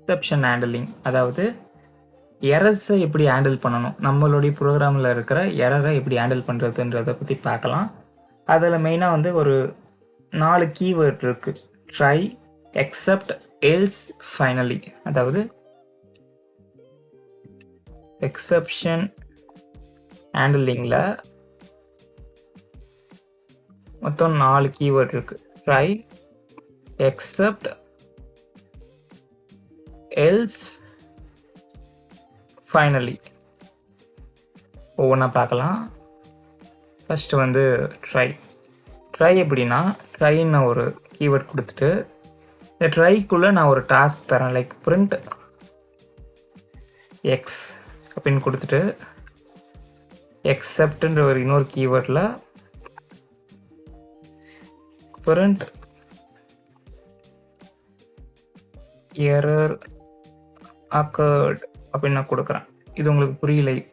Exception handling, அதாவது எரர்ஸை எப்படி handle பண்ணணும், நம்மளுடைய ப்ரோக்ராமில் இருக்கிற எரரை எப்படி ஹேண்டில் பண்ணுறதுன்றதை பற்றி பார்க்கலாம். அதில் மெயினாக வந்து ஒரு 4 கீவேர்ட் இருக்குது. Try, accept, else, finally. அதாவது எக்ஸெப்ஷன் ஹேண்டலிங்கில் மொத்தம் 4 கீவேர்ட் இருக்குது. Try, accept, else, finally. ஒவ்வொன்றா பார்க்கலாம். ஃபஸ்ட்டு வந்து ட்ரை எப்படின்னா, ட்ரைன்னு ஒரு கீவேர்ட் கொடுத்துட்டு இந்த ட்ரைக்குள்ளே நான் ஒரு டாஸ்க் தரேன். லைக் பிரிண்ட் எக்ஸ் அப்படின்னு கொடுத்துட்டு எக்ஸப்ட்ன்ற ஒரு இன்னொரு கீவேர்டில் பிரிண்ட் எரர் அக்கர்ட் அப்படின்னு நான் கொடுக்குறேன். இது உங்களுக்கு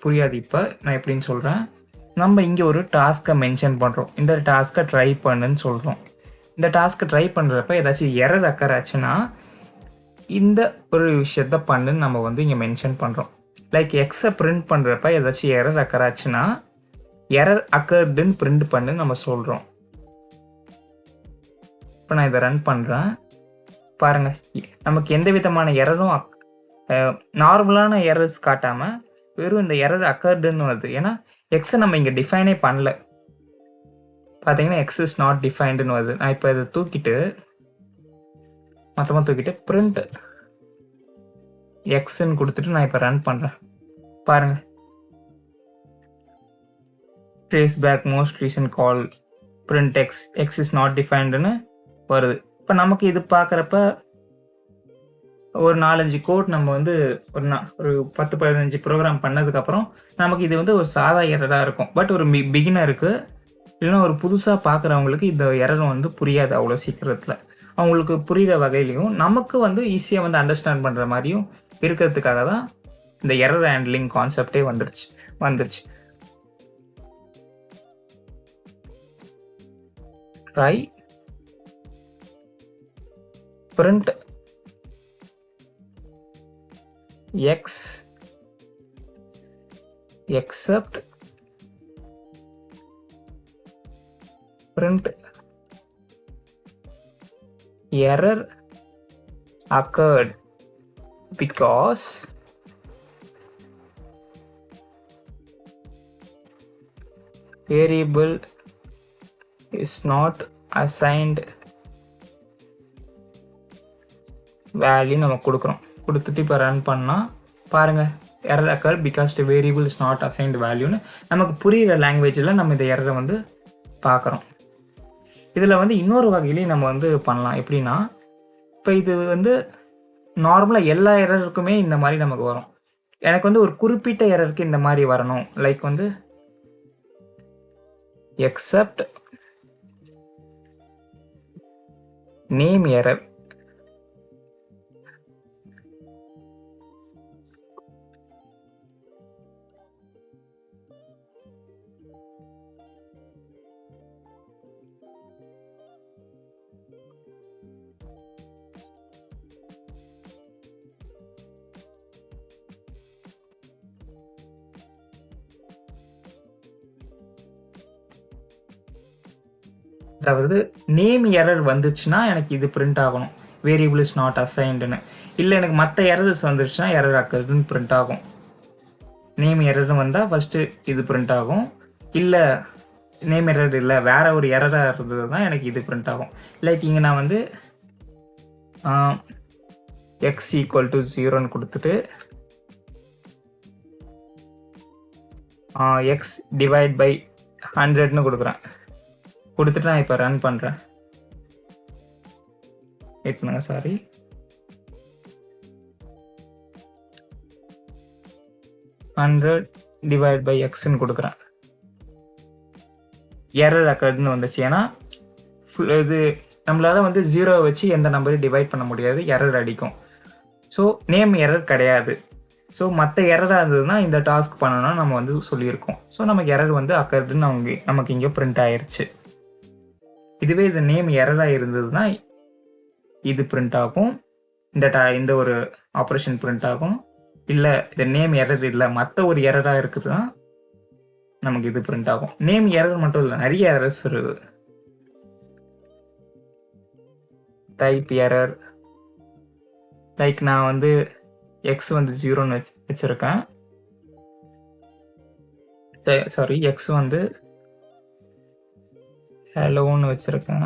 புரியாது. இப்போ நான் எப்படின்னு சொல்கிறேன். நம்ம இங்கே ஒரு டாஸ்க்கை மென்ஷன் பண்ணுறோம். இந்த டாஸ்க்கை ட்ரை பண்ணுன்னு சொல்கிறோம். இந்த டாஸ்க்கை ட்ரை பண்ணுறப்ப ஏதாச்சும் எரர் அக்கர் ஆச்சுன்னா இந்த ஒரு விஷயத்த பண்ணுன்னு நம்ம வந்து இங்கே மென்ஷன் பண்ணுறோம். லைக் எக்ஸை பிரிண்ட் பண்ணுறப்ப ஏதாச்சும் எரர் அக்கர் ஆச்சுன்னா எரர் அக்கர்டுன்னு பிரிண்ட் பண்ணு நம்ம சொல்கிறோம். இப்போ நான் இதை ரன் பண்ணுறேன். பாருங்கள், நமக்கு எந்த விதமான எரரும் நார்மலான எரர்ஸ் காட்டாமல் வெறும் இந்த எரர் அக்கர்டுன்னு வருது. ஏன்னா எக்ஸை நம்ம இங்கே டிஃபைனே பண்ணல. பார்த்தீங்கன்னா எக்ஸ் இஸ் நாட் டிஃபைன்டுன்னு வருது. நான் இப்போ இதை மொத்தமாக தூக்கிட்டு பிரிண்ட் எக்ஸ்ன்னு கொடுத்துட்டு நான் இப்போ ரன் பண்ணுறேன். பாருங்கள், trace back most recent call print x is not டிஃபைன்டுன்னு வருது. இப்போ நமக்கு இது பார்க்குறப்ப ஒரு 4-5 கோட் நம்ம வந்து ஒரு 10-15 ப்ரோக்ராம் பண்ணதுக்கப்புறம் நமக்கு இது வந்து ஒரு சாதா எரராக இருக்கும். பட் ஒரு பிகினருக்கு இல்லைன்னா ஒரு புதுசாக பார்க்குறவங்களுக்கு இந்த எரர் வந்து புரியாது அவ்வளோ சீக்கிரத்தில். அவங்களுக்கு புரிகிற வகையிலையும் நமக்கு வந்து ஈஸியாக வந்து அண்டர்ஸ்டாண்ட் பண்ணுற மாதிரியும் இருக்கிறதுக்காக தான் இந்த எரர் ஹேண்ட்லிங் கான்செப்டே வந்துருச்சு. Try, print X, accept, print error occurred because variable is not assigned value நம்ம கொடுத்துட்டு இப்போ ரன் பண்ணால் பாருங்கள், error occurred because the variable is not assigned valueன்னு நமக்கு புரிகிற லாங்குவேஜில் நம்ம இந்த எரரை வந்து பார்க்குறோம். இதில் வந்து இன்னொரு வகையிலையும் நம்ம வந்து பண்ணலாம். எப்படின்னா, இப்போ இது வந்து நார்மலாக எல்லா எரருக்குமே இந்த மாதிரி நமக்கு வரும். எனக்கு வந்து ஒரு குறிப்பிட்ட எரருக்கு இந்த மாதிரி வரணும். லைக் வந்து எக்ஸப்ட் நேம் எரர், அதாவது நேம் எரர் வந்துச்சுன்னா எனக்கு இது பிரிண்ட் ஆகணும், வேரியபிள் இஸ் நாட் அசைன்டுன்னு. இல்லை எனக்கு மற்ற எரர்ஸ் வந்துருச்சுன்னா எரர் ஆக்குறதுன்னு பிரிண்ட் ஆகும். நேம் எரர்னு வந்தால் ஃபஸ்ட்டு இது பிரிண்ட் ஆகும். இல்லை நேம் எரர் இல்லை வேற ஒரு எரராக இருந்தது தான் எனக்கு இது பிரிண்ட் ஆகும். லைக் இங்கே நான் வந்து எக்ஸ் ஈக்குவல் டு 0ன்னு கொடுத்துட்டு எக்ஸ் டிவைட் பை 100ன்னு கொடுத்துட்டு நான் இப்போ ரன் பண்ணுறேன். வெயிட் பண்ணுங்க, சாரி. டிவைட் பை எக்ஸ்ன்னு கொடுக்குறேன். எரர் அக்கர்டுன்னு வந்துச்சு. ஏன்னா இது நம்மளால வந்து 0 வச்சு எந்த நம்பரையும் டிவைட் பண்ண முடியாது, எரர் அடிக்கும். ஸோ நேம் எரர் கிடையாது. ஸோ மற்ற எரராக இருந்ததுன்னா இந்த டாஸ்க் பண்ணணும்னா நம்ம வந்து சொல்லியிருக்கோம். ஸோ நமக்கு எரர் வந்து அக்கர்டுன்னு நமக்கு இங்கே பிரிண்ட் ஆயிடுச்சு. இதுவே இது நேம் எரராக இருந்ததுன்னா இது பிரிண்ட் ஆகும். இந்த ஒரு ஆப்ரேஷன் பிரிண்ட் ஆகும். இல்லை இந்த நேம் எரர் இல்லை மற்ற ஒரு எரராக இருக்குதுன்னா நமக்கு இது பிரிண்ட் ஆகும். நேம் எரர் மட்டும் இல்லை, நிறைய எரர்ஸ் இருக்குது. டைப் எரர், லைக் நான் வந்து எக்ஸ் வந்து 0ன்னு வச்சிருக்கேன். சாரி, எக்ஸ் வந்து ஹலோன்னு வச்சிருக்கேன்.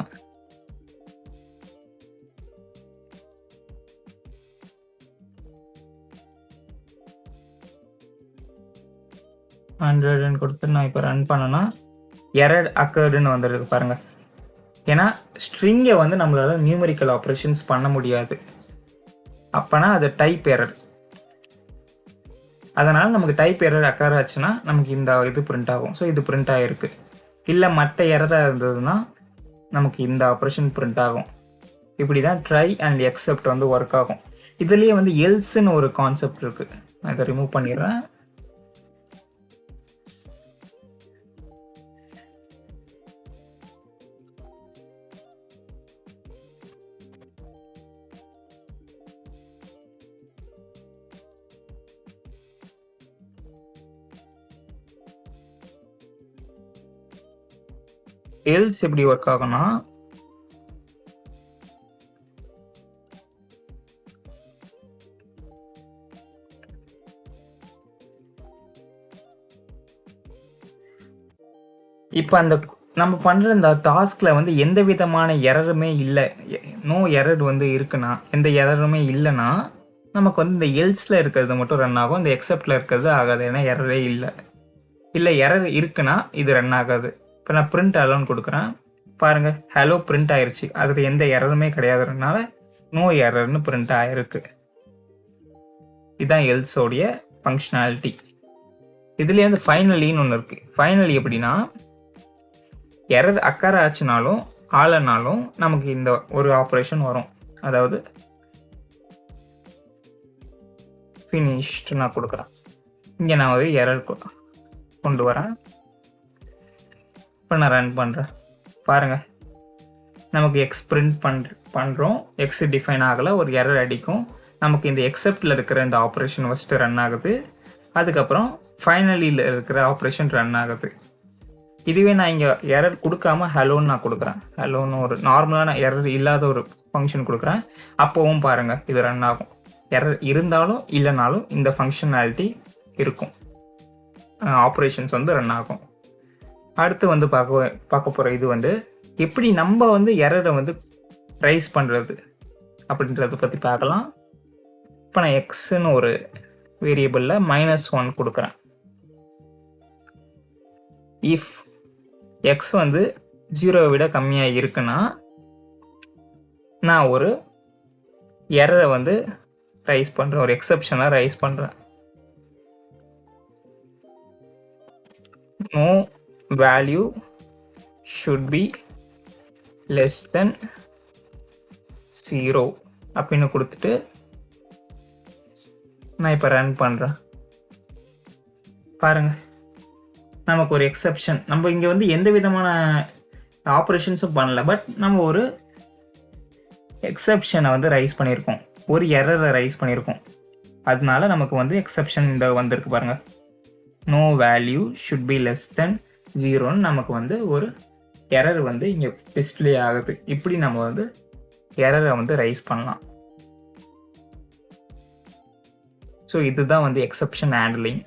ஹண்ட்ரட்னு கொடுத்து நான் இப்போ ரன் பண்ணேன்னா எரர் அக்கர்டுன்னு வந்துருக்கு பாருங்க. ஏன்னா ஸ்ட்ரிங்கை வந்து நம்மளால நியூமரிக்கல் ஆப்ரேஷன்ஸ் பண்ண முடியாது, அப்போனா அது டைப் எரர். அதனால் நமக்கு டைப் எரர் அக்கர் ஆச்சுன்னா நமக்கு இந்த இது பிரிண்ட் ஆகும். ஸோ இது பிரிண்ட் ஆகிருக்கு. இல்லை மற்ற எரராக இருந்ததுன்னா நமக்கு இந்த ஆப்ரேஷன் பிரிண்ட் ஆகும். இப்படி தான் ட்ரை அண்ட் எக்ஸெப்ட் வந்து ஒர்க் ஆகும். இதுலேயே வந்து எல்ஸ்ன்னு ஒரு கான்செப்ட் இருக்குது. நான் இதை ரிமூவ் பண்ணிடுறேன். எல்ஸ் எப்படி ஒர்க் ஆகும்னா, இப்போ அந்த நம்ம பண்ணுற இந்த டாஸ்கில் வந்து எந்த விதமான எரருமே இல்லை, நோ எரர் வந்து இருக்குன்னா, எந்த எரருமே இல்லைன்னா நமக்கு வந்து இந்த எல்ஸில் இருக்கிறது மட்டும் ரன் ஆகும், இந்த எக்ஸப்டில் இருக்கிறது ஆகாது. ஏன்னா எரரே இல்லை. இல்லை எரர் இருக்குன்னா இது ரன் ஆகாது. இப்போ நான் பிரிண்ட் ஹலோன்னு கொடுக்குறேன் பாருங்க, ஹலோ பிரிண்ட் ஆயிடுச்சு. அதில் எந்த எரருமே கிடையாதுனால நோ எரர்னு பிரிண்ட் ஆயிருக்கு. இதுதான் எல்ஸோடைய ஃபங்க்ஷனாலிட்டி. இதுலேயே வந்து ஃபைனலின்னு ஒன்று இருக்குது. ஃபைனலி எப்படின்னா, எரர் அக்கர் ஆச்சுனாலும் ஆலனாலும் நமக்கு இந்த ஒரு ஆப்ரேஷன் வரும். அதாவது ஃபினிஷ்டு நான் கொடுக்குறேன். இங்கே நான் ஒரு எரர் கொண்டு வரேன். இப்போ நான் ரன் பண்ணுறேன் பாருங்கள், நமக்கு எக்ஸ் பிரிண்ட் பண்ணுறோம், எக்ஸ் டிஃபைன் ஆகலை, ஒரு எரர் அடிக்கும். நமக்கு இந்த எக்ஸப்டில் இருக்கிற இந்த ஆப்ரேஷன் ஃபஸ்ட்டு ரன் ஆகுது, அதுக்கப்புறம் ஃபைனலியில் இருக்கிற ஆப்ரேஷன் ரன் ஆகுது. இதுவே நான் இங்கே எரர் கொடுக்காம ஹலோன்னு நான் கொடுக்குறேன், ஹலோன்னு ஒரு நார்மலான எரர் இல்லாத ஒரு ஃபங்க்ஷன் கொடுக்குறேன். அப்போவும் பாருங்கள் இது ரன் ஆகும். எரர் இருந்தாலும் இல்லைனாலும் இந்த ஃபங்க்ஷனாலிட்டி இருக்கும், ஆப்ரேஷன்ஸ் வந்து ரன் ஆகும். அடுத்து வந்து பார்க்க போகிற இது வந்து எப்படி நம்ம வந்து எரரை வந்து ரைஸ் பண்ணுறது அப்படின்றத பற்றி பார்க்கலாம். இப்போ நான் எக்ஸ்ன்னு ஒரு வேரியபிளில் -1 கொடுக்குறேன். இஃப் எக்ஸ் வந்து 0 விட கம்மியாக இருக்குன்னா நான் ஒரு எரரை வந்து ரைஸ் பண்ணுறேன், ஒரு எக்ஸப்ஷனை ரைஸ் பண்ணுறேன். No value should be less than 0 அப்படின்னு கொடுத்துட்டு நான் இப்போ ரன் பண்ணுறேன் பாருங்க, நமக்கு ஒரு எக்ஸப்ஷன். நம்ம இங்கே வந்து எந்த விதமான ஆப்ரேஷன்ஸும் பண்ணல, பட் நம்ம ஒரு எக்ஸப்ஷனை வந்து ரைஸ் பண்ணியிருக்கோம், ஒரு எரரை ரைஸ் பண்ணியிருக்கோம். அதனால நமக்கு வந்து எக்ஸப்ஷன் இந்த வந்திருக்கு பாருங்க, no value should be less than 0ன்னு நமக்கு வந்து ஒரு எரர் வந்து இங்கே டிஸ்பிளே ஆகுது. இப்படி நம்ம வந்து எரரை வந்து ரைஸ் பண்ணலாம். ஸோ இதுதான் வந்து எக்ஸப்ஷன் ஹேண்ட்லிங்.